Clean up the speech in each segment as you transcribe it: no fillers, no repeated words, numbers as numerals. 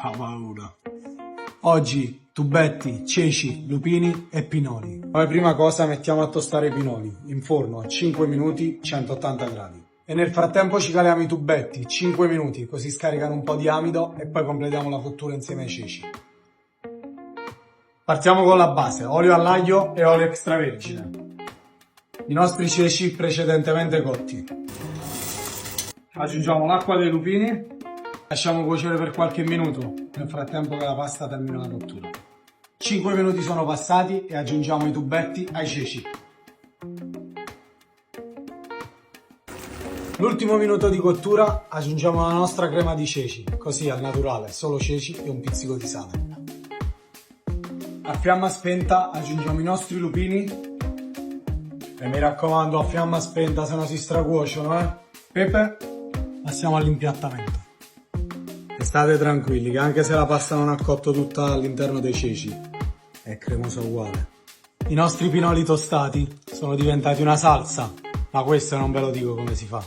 Ha paura. Oggi tubetti, ceci, lupini e pinoli. Come prima cosa mettiamo a tostare i pinoli in forno a 5 minuti 180 gradi. E nel frattempo ci caliamo i tubetti 5 minuti così scaricano un po' di amido e poi completiamo la cottura insieme ai ceci. Partiamo con la base, olio all'aglio e olio extravergine. I nostri ceci precedentemente cotti. Aggiungiamo l'acqua dei lupini. Lasciamo cuocere per qualche minuto, nel frattempo che la pasta termina la cottura. 5 minuti sono passati e aggiungiamo i tubetti ai ceci. L'ultimo minuto di cottura aggiungiamo la nostra crema di ceci, così al naturale, solo ceci e un pizzico di sale. A fiamma spenta aggiungiamo i nostri lupini e mi raccomando a fiamma spenta se no si stracuociono, Pepe, passiamo all'impiattamento. State tranquilli che anche se la pasta non ha cotto tutta all'interno dei ceci, è cremosa uguale. I nostri pinoli tostati sono diventati una salsa, ma questo non ve lo dico come si fa.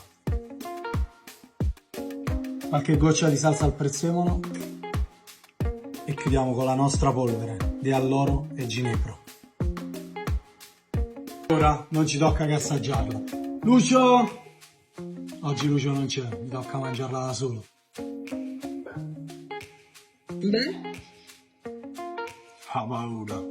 Qualche goccia di salsa al prezzemolo e chiudiamo con la nostra polvere di alloro e ginepro. Ora non ci tocca che assaggiarla. Lucio! Oggi Lucio non c'è, mi tocca mangiarla da solo. Beh, Ha paura.